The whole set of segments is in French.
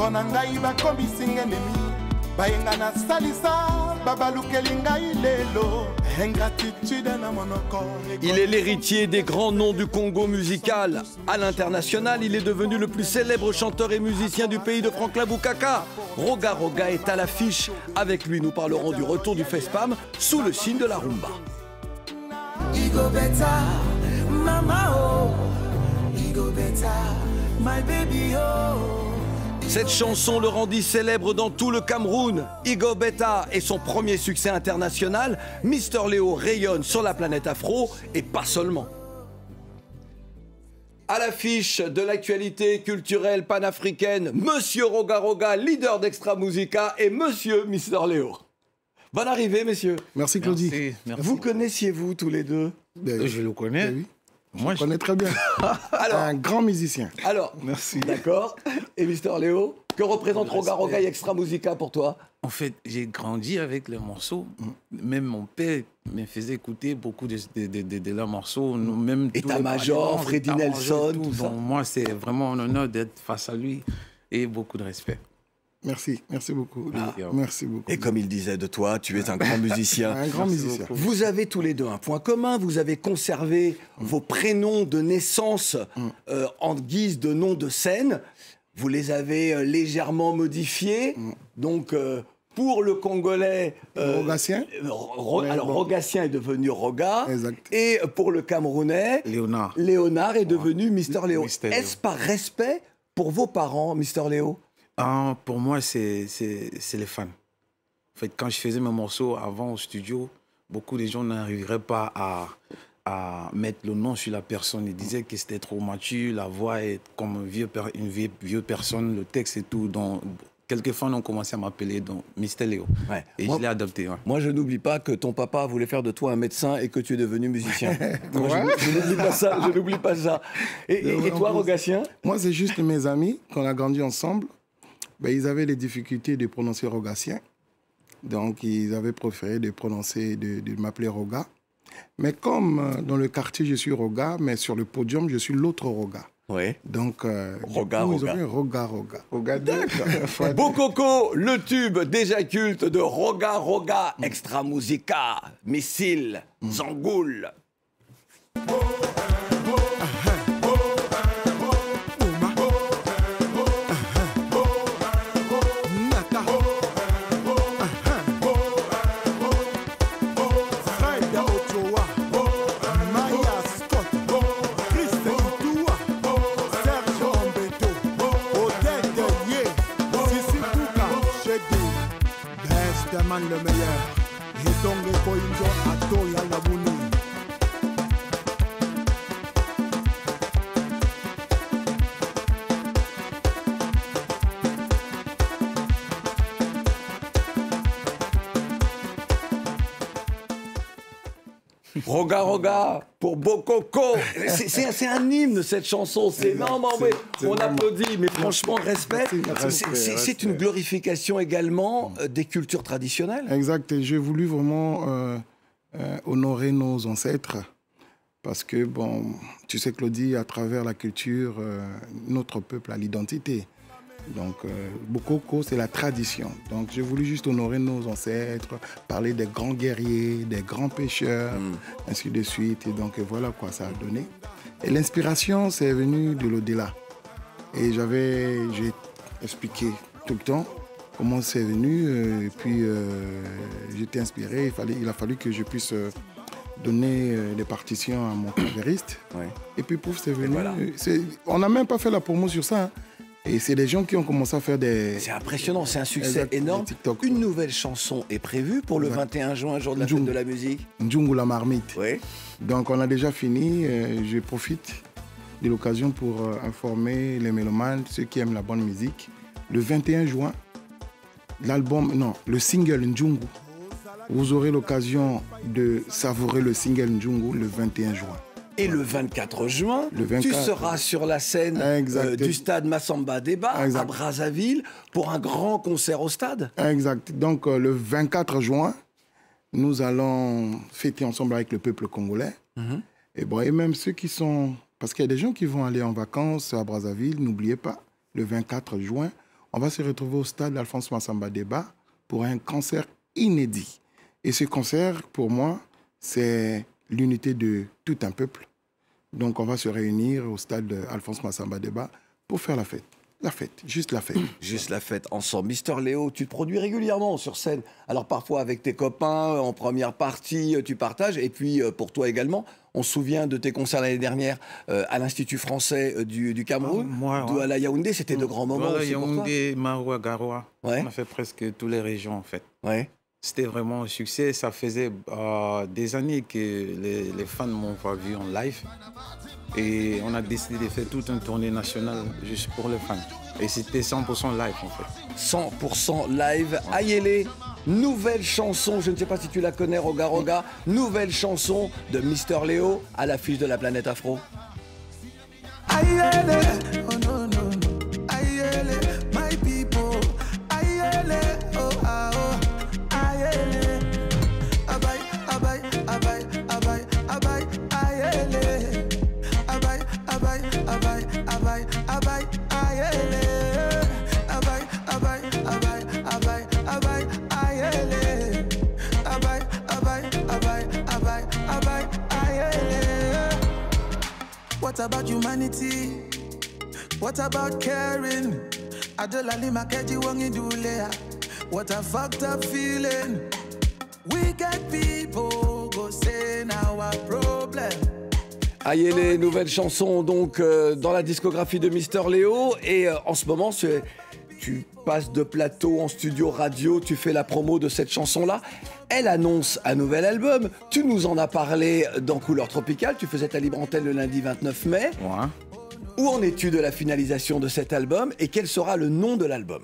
mpona ngai bakomisi ngenemi bayenga na salisa babalukeli ngai lelo ingratitude na monoko. Il est l'héritier des grands noms du Congo musical. À l'international, il est devenu le plus célèbre chanteur et musicien du pays de Franklin Boukaka. Roga Roga est à l'affiche. Avec lui, nous parlerons du retour du FESPAM sous le signe de la rumba. Igo beta, mama oh. Igo beta, my baby oh. Cette chanson le rendit célèbre dans tout le Cameroun. Igo Beta est son premier succès international. Mister Léo rayonne sur la planète afro et pas seulement. À l'affiche de l'actualité culturelle panafricaine, Monsieur Roga Roga, leader d'Extra Musica, et Monsieur Mister Léo. Bonne arrivée, messieurs. Merci Claudie. Merci. Vous connaissiez-vous tous les deux? Je le connais. Oui. Moi, je connais très bien. Alors, un grand musicien. Alors, merci. D'accord. Et Mister Léo, que représente Roga Roga et Extra Musica pour toi? En fait, j'ai grandi avec les morceaux. Même mon père me faisait écouter beaucoup de leurs morceaux. Même État-major, Freddy Nelson, tout ça. Donc, moi, c'est vraiment un honneur d'être face à lui et beaucoup de respect. Merci, merci beaucoup. Merci beaucoup. Et comme il disait de toi, tu es un grand musicien. Un grand musicien. Vous avez tous les deux un point commun. Vous avez conservé vos prénoms de naissance en guise de nom de scène. Vous les avez légèrement modifiés. Donc, pour le Congolais... Rogatien. Alors, Rogatien est devenu Roga. Exact. Et pour le Camerounais... Léonard est devenu Mister Léo. Est-ce par respect pour vos parents, Mister Léo? Pour moi, c'est les fans. En fait, quand je faisais mes morceaux avant au studio, beaucoup de gens n'arriveraient pas à mettre le nom sur la personne. Ils disaient que c'était trop mature, la voix est comme une vieille personne, le texte et tout. Donc, quelques fans ont commencé à m'appeler Mister Léo. Ouais. Et je l'ai adopté. Ouais. Moi, je n'oublie pas que ton papa voulait faire de toi un médecin et que tu es devenu musicien. Je n'oublie pas ça. Je n'oublie pas ça. Et toi, Rogatien? Moi, c'est juste mes amis, qu'on a grandi ensemble. Ben, ils avaient des difficultés de prononcer Rogatien. Donc, ils avaient préféré de m'appeler Roga. Mais comme dans le quartier, je suis Roga, mais sur le podium, je suis l'autre Roga. Oui. Donc, Roga ils ont Roga. fait Roga Roga. D'accord. Bokoko, le tube déjà culte de Roga Roga, Extra Musica, Missile, Zangoul. Le meilleur et donc les coïnjo à Toya Labouni. Roga Roga pour Bokoko. C'est un hymne cette chanson. C'est énorme. On applaudit, mais franchement, respect. C'est une glorification également des cultures traditionnelles. Exact. J'ai voulu vraiment honorer nos ancêtres. Parce que, bon, tu sais, Claudie, à travers la culture, notre peuple a l'identité. Donc, Bokoko, c'est la tradition. Donc, j'ai voulu juste honorer nos ancêtres, parler des grands guerriers, des grands pêcheurs, ainsi de suite. Et donc, voilà quoi ça a donné. Et l'inspiration, c'est venu de l'au-delà. Et j'ai expliqué tout le temps comment c'est venu. Et puis, j'étais inspiré. Il a fallu que je puisse donner des partitions à mon clavieriste. Ouais. Et puis, pouf, c'est venu. Voilà. On n'a même pas fait la promo sur ça. Hein. Et c'est des gens qui ont commencé à faire des... C'est impressionnant, c'est un succès énorme. Une nouvelle chanson est prévue pour le 21 juin, jour de la fête de la musique. Ndjungu la marmite. Oui. Donc on a déjà fini. Je profite de l'occasion pour informer les mélomanes, ceux qui aiment la bonne musique. Le 21 juin, le single Ndjungu. Vous aurez l'occasion de savourer le single Ndjungu le 21 juin. Et le 24 juin, tu seras sur la scène du stade Massamba Débat à Brazzaville pour un grand concert au stade. Exact. Donc le 24 juin, nous allons fêter ensemble avec le peuple congolais. Et, bon, et même ceux qui sont... Parce qu'il y a des gens qui vont aller en vacances à Brazzaville, n'oubliez pas, le 24 juin, on va se retrouver au stade Alphonse Massamba Débat pour un concert inédit. Et ce concert, pour moi, c'est l'unité de tout un peuple. Donc, on va se réunir au stade Alphonse Massamba Débat pour faire la fête. La fête, juste la fête. Juste la fête ensemble. Mister Léo, tu te produis régulièrement sur scène. Alors parfois avec tes copains, en première partie, tu partages. Et puis pour toi également, on se souvient de tes concerts l'année dernière à l'Institut français du Cameroun, Douala Yaoundé. C'était de grands moments aussi pour toi. Yaoundé, Maroua, Garoua. Ouais. On a fait presque toutes les régions en fait. Ouais. C'était vraiment un succès. Ça faisait des années que les fans m'ont pas vu en live. Et on a décidé de faire toute une tournée nationale juste pour les fans. Et c'était 100% live en fait. 100% live. Ayele, nouvelle chanson, je ne sais pas si tu la connais, Roga Roga, nouvelle chanson de Mister Léo à l'affiche de la Planète Afro. Ayele, oh no no, Ayele, my people, Ayele, oh ah oh, Ayele, abay, abay, abay, abay, abay, Ayele, abay, abay, abay, abay, abay, Ayele, abay, abay, abay, abay, abay, Ayele, abay, abay, abay, abay, abay, Ayele. What about humanity? What about caring? Adolali makeji wangi dulea. What a fucked up feeling. We get people go say now our problem. Ayele, nouvelle chanson donc dans la discographie de Mister Léo. Et en ce moment, tu passes de plateau en studio radio, tu fais la promo de cette chanson-là. Elle annonce un nouvel album. Tu nous en as parlé dans Couleur Tropicale. Tu faisais ta libre antenne le lundi 29 mai. Ouais. Où en es-tu de la finalisation de cet album et quel sera le nom de l'album?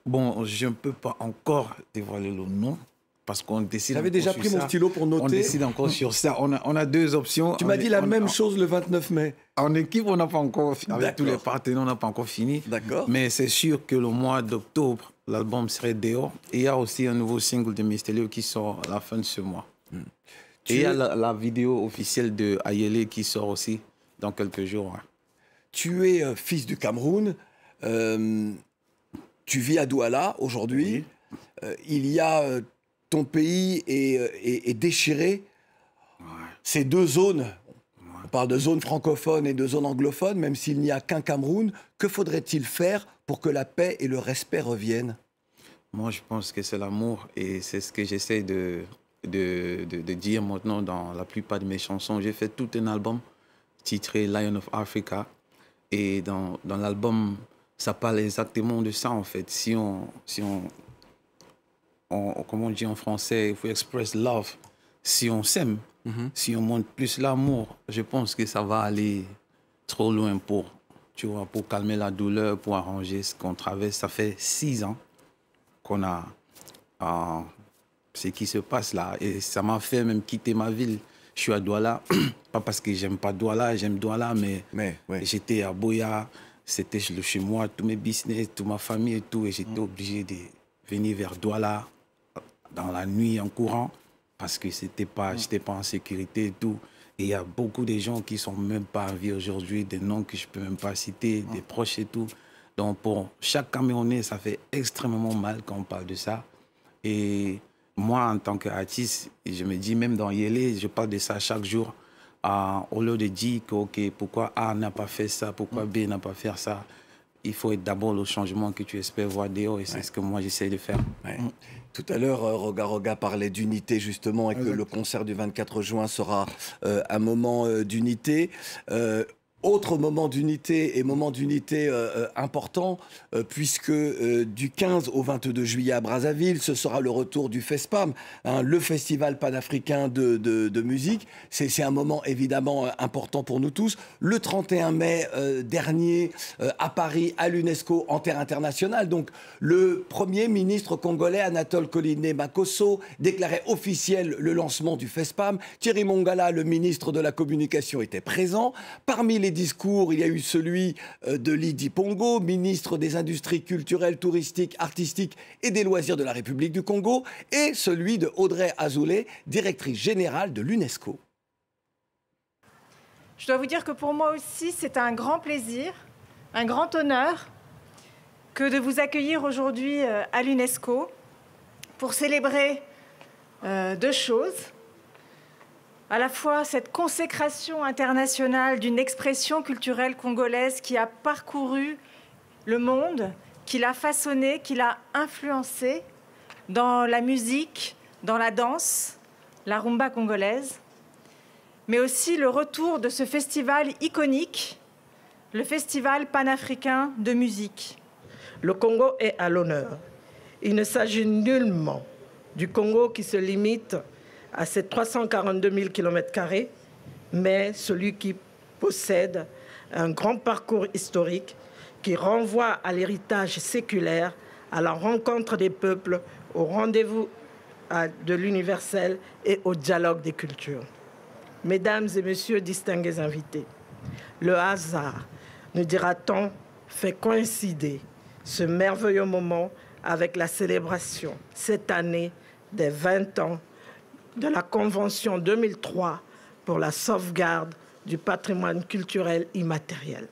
Bon, je ne peux pas encore dévoiler le nom parce qu'on décide. J'avais déjà pris mon stylo pour noter. On décide encore sur ça. On a deux options. Tu m'as dit la même chose le 29 mai. En équipe, on n'a pas encore fini. Avec tous les partenaires, on n'a pas encore fini. D'accord. Mais c'est sûr que le mois d'octobre, l'album serait dehors. Et il y a aussi un nouveau single de Mister Léo qui sort à la fin de ce mois. Et il y a la vidéo officielle de Ayele qui sort aussi dans quelques jours. Ouais. Tu es fils du Cameroun. Tu vis à Douala aujourd'hui. Oui. Il y a... ton pays est déchiré. Ouais. Ces deux zones, on parle de zone francophone et de zone anglophone, même s'il n'y a qu'un Cameroun, que faudrait-il faire pour que la paix et le respect reviennent? Moi, je pense que c'est l'amour et c'est ce que j'essaie de dire maintenant dans la plupart de mes chansons. J'ai fait tout un album titré Lion of Africa et dans l'album, ça parle exactement de ça en fait. Si on comme on dit en français, il faut express love. Si on s'aime, si on montre plus l'amour, je pense que ça va aller trop loin pour calmer la douleur, pour arranger ce qu'on traverse. Ça fait 6 ans qu'on a ce qui se passe là. Et ça m'a fait même quitter ma ville. Je suis à Douala, pas parce que j'aime pas Douala, j'aime Douala, mais ouais. J'étais à Boya, c'était chez moi, tous mes business, toute ma famille et tout, et j'étais obligé de venir vers Douala dans la nuit en courant parce que j'étais pas en sécurité et tout. Et il y a beaucoup de gens qui sont même pas en vie aujourd'hui, des noms que je peux même pas citer, des proches et tout. Donc pour chaque Camerounais, ça fait extrêmement mal quand on parle de ça. Et moi, en tant qu'artiste, je me dis, même dans Yélé, je parle de ça chaque jour. Au lieu de dire que, OK, pourquoi A n'a pas fait ça, pourquoi B n'a pas fait ça, il faut être d'abord le changement que tu espères voir dehors et c'est ce que moi j'essaie de faire. Ouais. Tout à l'heure, Roga Roga parlait d'unité justement et que le concert du 24 juin sera un moment d'unité. Autre moment d'unité et moment d'unité important, puisque du 15 au 22 juillet à Brazzaville, ce sera le retour du FESPAM, hein, le festival panafricain de musique. C'est un moment évidemment important pour nous tous. Le 31 mai dernier, à Paris, à l'UNESCO, en terre internationale, donc le premier ministre congolais, Anatole Koliné Makosso, déclarait officiel le lancement du FESPAM. Thierry Mongala, le ministre de la Communication, était présent. Parmi les discours, il y a eu celui de Lydie Pongo, ministre des Industries culturelles, touristiques, artistiques et des loisirs de la République du Congo, et celui de Audrey Azoulay, directrice générale de l'UNESCO. Je dois vous dire que pour moi aussi, c'est un grand plaisir, un grand honneur que de vous accueillir aujourd'hui à l'UNESCO pour célébrer deux choses. À la fois cette consécration internationale d'une expression culturelle congolaise qui a parcouru le monde, qui l'a façonné, qui l'a influencé dans la musique, dans la danse, la rumba congolaise, mais aussi le retour de ce festival iconique, le Festival panafricain de musique. Le Congo est à l'honneur. Il ne s'agit nullement du Congo qui se limite à ses 342 000 km², mais celui qui possède un grand parcours historique qui renvoie à l'héritage séculaire, à la rencontre des peuples, au rendez-vous de l'universel et au dialogue des cultures. Mesdames et messieurs distingués invités, le hasard, nous dira-t-on, fait coïncider ce merveilleux moment avec la célébration, cette année, des 20 ans de la Convention 2003 pour la sauvegarde du patrimoine culturel immatériel.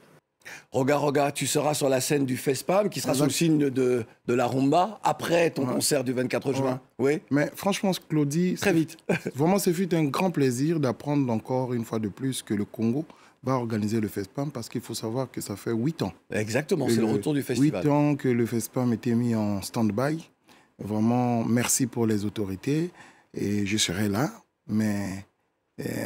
Roga, tu seras sur la scène du FESPAM, qui sera sous le signe de la rumba, après ton concert du 24 juin. Oui. Mais franchement, Claudie, très vite. Vraiment, ce fut un grand plaisir d'apprendre encore une fois de plus que le Congo va organiser le FESPAM, parce qu'il faut savoir que ça fait 8 ans. Exactement, c'est le retour du festival. 8 ans que le FESPAM était mis en stand-by. Vraiment, merci pour les autorités. Et je serai là, mais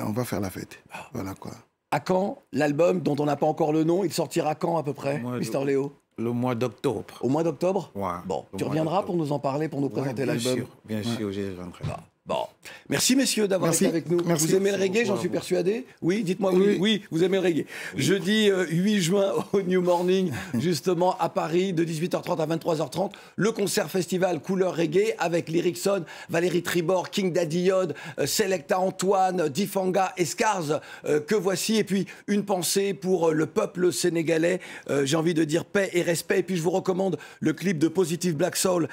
on va faire la fête. Voilà quoi. À quand l'album dont on n'a pas encore le nom? Il sortira quand à peu près, Mister Léo? Le mois d'octobre. Au mois d'octobre? Ouais. Bon, tu reviendras pour nous en parler, pour nous présenter l'album? Bien sûr, je reviendrai. Bon, merci messieurs d'avoir été avec nous. Merci. Vous aimez le reggae, j'en suis persuadé? Oui, dites-moi oui. Oui, vous aimez le reggae. Oui. Jeudi 8 juin au New Morning, justement à Paris, de 18h30 à 23h30, le concert festival Couleur Reggae avec Lyricson, Valérie Tribord, King Daddy Yod, Selecta Antoine, Difanga et Scars, que voici. Et puis une pensée pour le peuple sénégalais, j'ai envie de dire paix et respect. Et puis je vous recommande le clip de Positive Black Soul,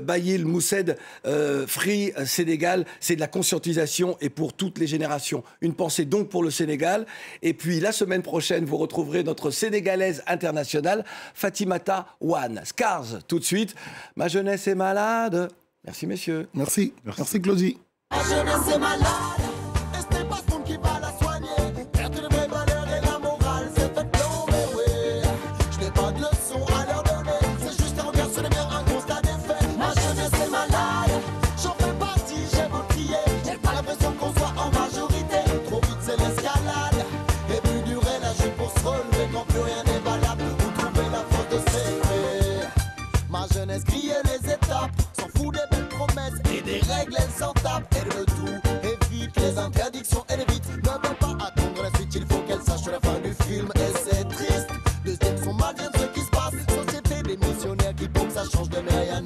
Bayil Moussed, Free Sénégal. C'est de la conscientisation et pour toutes les générations. Une pensée donc pour le Sénégal. Et puis la semaine prochaine, vous retrouverez notre Sénégalaise internationale, Fatimata Wan. Scars, tout de suite. Ma jeunesse est malade. Merci messieurs. Merci Claudie. Ma jeunesse est malade. Et ce n'est pas son qui va la soigner. Perdre de mes valeurs et la morale, c'est fait tomber, ouais. Je n'ai pas de leçon à leur donner. C'est juste un regard sur les miens, un constat des faits. Ma jeunesse est malade. J'en fais partie, j'ai beau crier. J'ai pas l'impression qu'on soit en majorité. Trop vite c'est l'escalade. Et plus dur est la chute pour se relever. Quand plus rien n'est valable, vous trouvez la force de s'élever. Ma jeunesse criait les étapes. S'en fout des belles promesses et des règles, elle s'en tape. Elle veut tout, évite les interdictions, elle évite. Ne peut pas attendre la suite, il faut qu'elle sache la fin du film. Et c'est triste, de se dire que son mal vient de ce qui se passe. Société des missionnaires qui pour que ça change de rien.